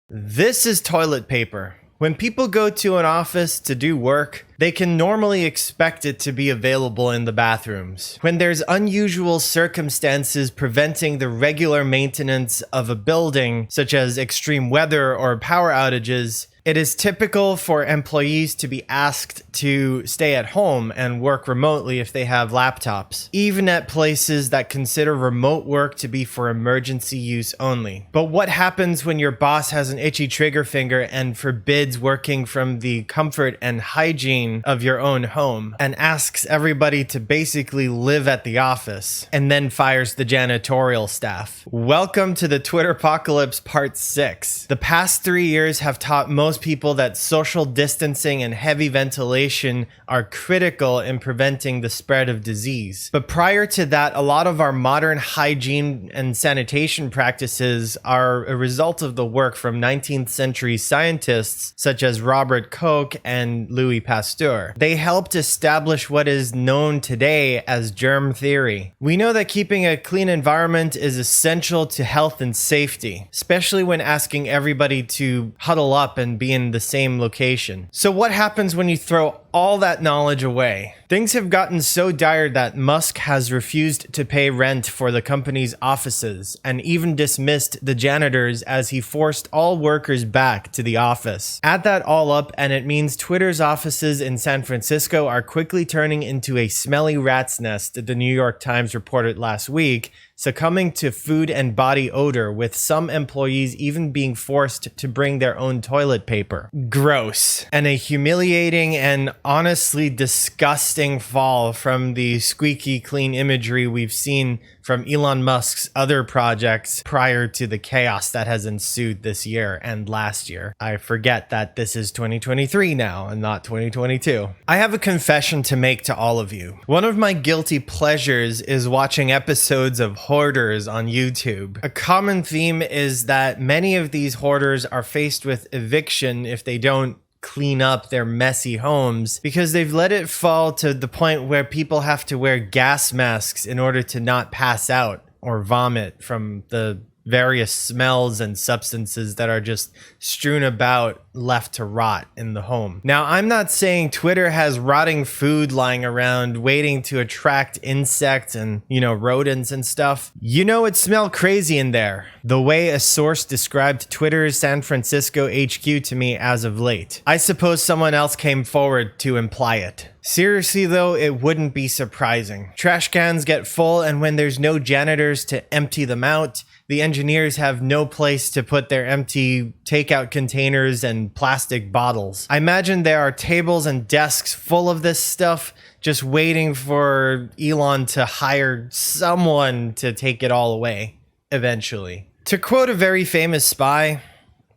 This is toilet paper. When people go to an office to do work, they can normally expect it to be available in the bathrooms. When there's unusual circumstances preventing the regular maintenance of a building, such as extreme weather or power outages, it is typical for employees to be asked to stay at home and work remotely if they have laptops, even at places that consider remote work to be for emergency use only. But what happens when your boss has an itchy trigger finger and forbids working from the comfort and hygiene of your own home and asks everybody to basically live at the office and then fires the janitorial staff? Welcome to the Twitter Apocalypse Part 6. The past 3 years have taught most people that social distancing and heavy ventilation are critical in preventing the spread of disease. But prior to that, a lot of our modern hygiene and sanitation practices are a result of the work from 19th century scientists such as Robert Koch and Louis Pasteur. They helped establish what is known today as germ theory. We know that keeping a clean environment is essential to health and safety, especially when asking everybody to huddle up and be in the same location. So what happens when you throw all that knowledge away? Things have gotten so dire that Musk has refused to pay rent for the company's offices and even dismissed the janitors as he forced all workers back to the office. Add that all up and it means Twitter's offices in San Francisco are quickly turning into a smelly rat's nest, the New York Times reported last week, succumbing to food and body odor, with some employees even being forced to bring their own toilet paper. Gross. And a humiliating and honestly disgusting fall from the squeaky clean imagery we've seen from Elon Musk's other projects prior to the chaos that has ensued this year and last year. I forget that this is 2023 now and not 2022. I have a confession to make to all of you. One of my guilty pleasures is watching episodes of Hoarders on YouTube. A common theme is that many of these hoarders are faced with eviction if they don't clean up their messy homes because they've let it fall to the point where people have to wear gas masks in order to not pass out or vomit from the various smells and substances that are just strewn about, left to rot in the home. Now, I'm not saying Twitter has rotting food lying around waiting to attract insects and, rodents and stuff. It smelled crazy in there, the way a source described Twitter's San Francisco HQ to me as of late. I suppose someone else came forward to imply it. Seriously though, it wouldn't be surprising. Trash cans get full, and when there's no janitors to empty them out, the engineers have no place to put their empty takeout containers and plastic bottles. I imagine there are tables and desks full of this stuff, just waiting for Elon to hire someone to take it all away, eventually. To quote a very famous spy,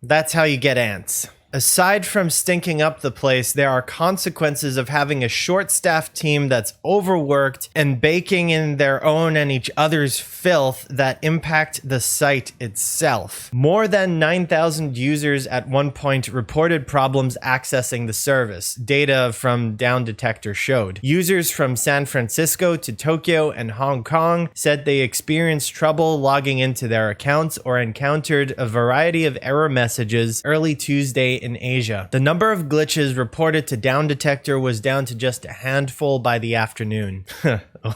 that's how you get ants. Aside from stinking up the place, there are consequences of having a short-staffed team that's overworked and baking in their own and each other's filth that impact the site itself. More than 9,000 users at one point reported problems accessing the service, data from Down Detector showed. Users from San Francisco to Tokyo and Hong Kong said they experienced trouble logging into their accounts or encountered a variety of error messages early Tuesday in Asia. The number of glitches reported to Down Detector was down to just a handful by the afternoon.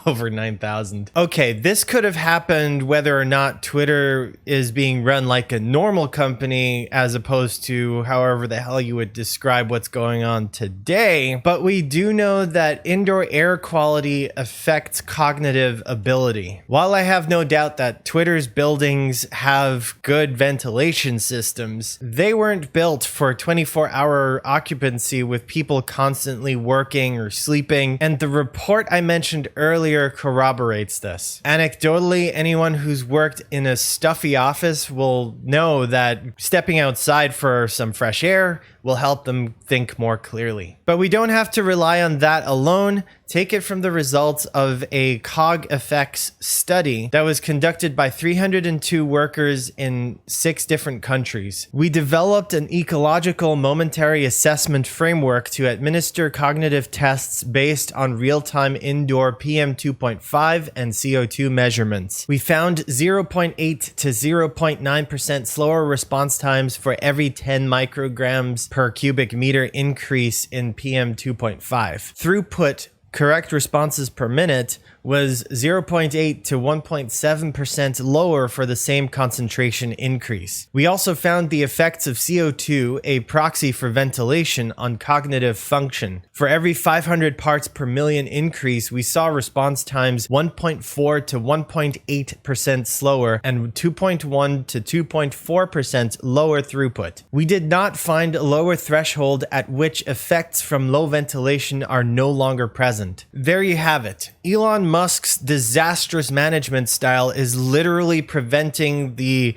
Over 9,000. Okay, this could have happened whether or not Twitter is being run like a normal company as opposed to however the hell you would describe what's going on today. But we do know that indoor air quality affects cognitive ability. While I have no doubt that Twitter's buildings have good ventilation systems, they weren't built for 24-hour occupancy with people constantly working or sleeping, and the report I mentioned earlier corroborates this. Anecdotally, anyone who's worked in a stuffy office will know that stepping outside for some fresh air will help them think more clearly. But we don't have to rely on that alone. Take it from the results of a cog effects study that was conducted by 302 workers in 6 different countries. We developed an ecological logical momentary assessment framework to administer cognitive tests based on real-time indoor PM 2.5 and CO2 measurements. We found 0.8 to 0.9% slower response times for every 10 micrograms per cubic meter increase in PM 2.5. Throughput, correct responses per minute, was 0.8 to 1.7% lower for the same concentration increase. We also found the effects of CO2, a proxy for ventilation, on cognitive function. For every 500 parts per million increase, we saw response times 1.4 to 1.8% slower and 2.1 to 2.4% lower throughput. We did not find a lower threshold at which effects from low ventilation are no longer present. There you have it. Elon Musk's disastrous management style is literally preventing the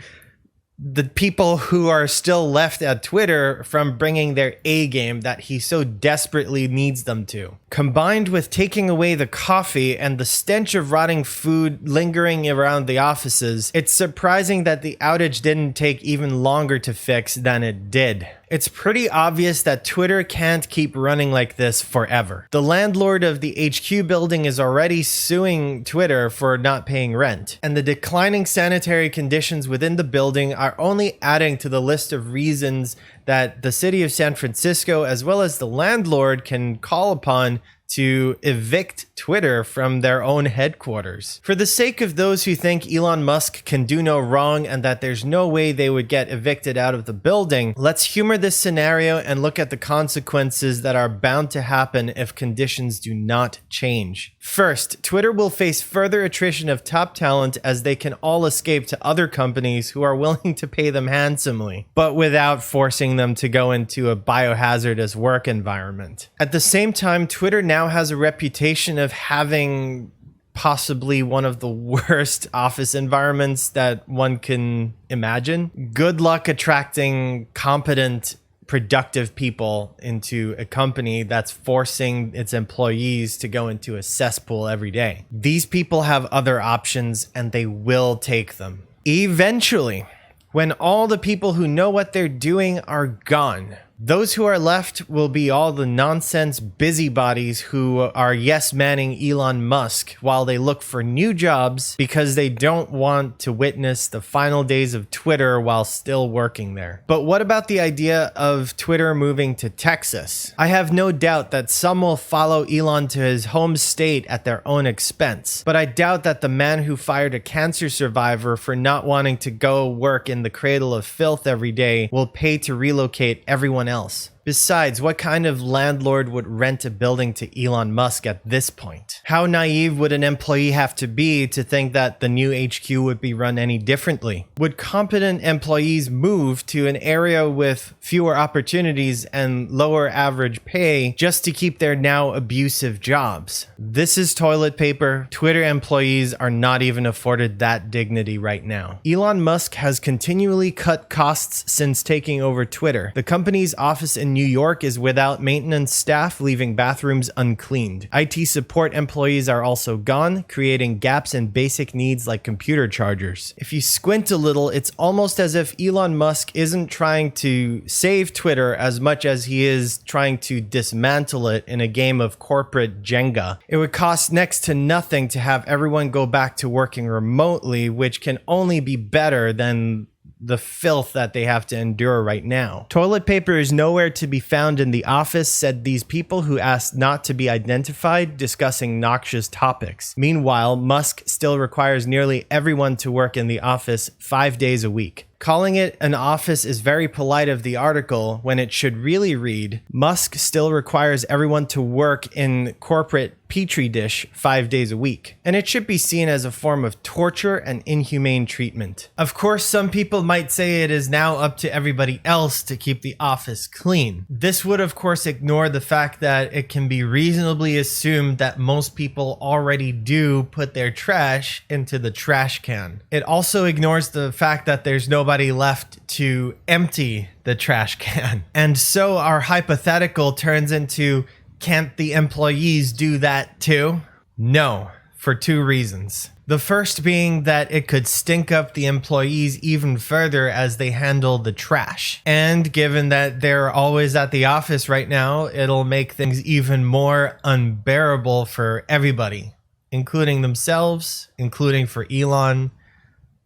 people who are still left at Twitter from bringing their A game that he so desperately needs them to. Combined with taking away the coffee and the stench of rotting food lingering around the offices, it's surprising that the outage didn't take even longer to fix than it did. It's pretty obvious that Twitter can't keep running like this forever. The landlord of the HQ building is already suing Twitter for not paying rent, and the declining sanitary conditions within the building are only adding to the list of reasons that the city of San Francisco, as well as the landlord, can call upon to evict Twitter from their own headquarters. For the sake of those who think Elon Musk can do no wrong and that there's no way they would get evicted out of the building, let's humor this scenario and look at the consequences that are bound to happen if conditions do not change. First, Twitter will face further attrition of top talent as they can all escape to other companies who are willing to pay them handsomely, but without forcing them to go into a biohazardous work environment. At the same time, Twitter now has a reputation of having possibly one of the worst office environments that one can imagine. Good luck attracting competent, productive people into a company that's forcing its employees to go into a cesspool every day. These people have other options and they will take them. Eventually, when all the people who know what they're doing are gone, those who are left will be all the nonsense busybodies who are yes-manning Elon Musk while they look for new jobs because they don't want to witness the final days of Twitter while still working there. But what about the idea of Twitter moving to Texas? I have no doubt that some will follow Elon to his home state at their own expense, but I doubt that the man who fired a cancer survivor for not wanting to go work in the cradle of filth every day will pay to relocate everyone else. Besides, what kind of landlord would rent a building to Elon Musk at this point? How naive would an employee have to be to think that the new HQ would be run any differently? Would competent employees move to an area with fewer opportunities and lower average pay just to keep their now abusive jobs? This is toilet paper. Twitter employees are not even afforded that dignity right now. Elon Musk has continually cut costs since taking over Twitter. The company's office in New York is without maintenance staff, leaving bathrooms uncleaned. IT support employees are also gone, creating gaps in basic needs like computer chargers. If you squint a little, it's almost as if Elon Musk isn't trying to save Twitter as much as he is trying to dismantle it in a game of corporate Jenga. It would cost next to nothing to have everyone go back to working remotely, which can only be better than the filth that they have to endure right now. Toilet paper is nowhere to be found in the office, said these people who asked not to be identified, discussing noxious topics. Meanwhile, Musk still requires nearly everyone to work in the office 5 days a week. Calling it an office is very polite of the article when it should really read, Musk still requires everyone to work in corporate petri dish 5 days a week. And it should be seen as a form of torture and inhumane treatment. Of course, some people might say it is now up to everybody else to keep the office clean. This would of course ignore the fact that it can be reasonably assumed that most people already do put their trash into the trash can. It also ignores the fact that there's nobody left to empty the trash can. And so our hypothetical turns into, can't the employees do that too? No, for two reasons. The first being that it could stink up the employees even further as they handle the trash. And given that they're always at the office right now, it'll make things even more unbearable for everybody, including themselves, including for Elon.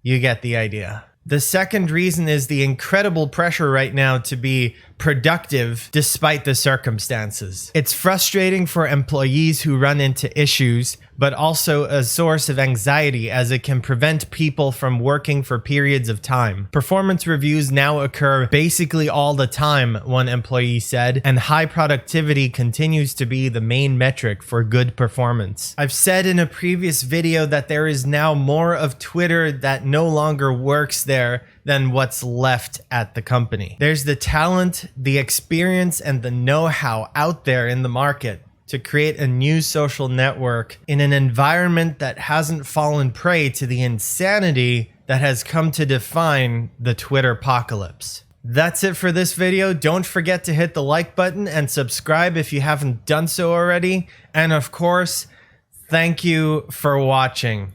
You get the idea. The second reason is the incredible pressure right now to be productive despite the circumstances. It's frustrating for employees who run into issues, but also a source of anxiety as it can prevent people from working for periods of time. Performance reviews now occur basically all the time, one employee said, and high productivity continues to be the main metric for good performance. I've said in a previous video that there is now more of Twitter that no longer works there than what's left at the company. There's the talent, the experience, and the know-how out there in the market to create a new social network in an environment that hasn't fallen prey to the insanity that has come to define the Twitter apocalypse. That's it for this video. Don't forget to hit the like button and subscribe if you haven't done so already. And of course, thank you for watching.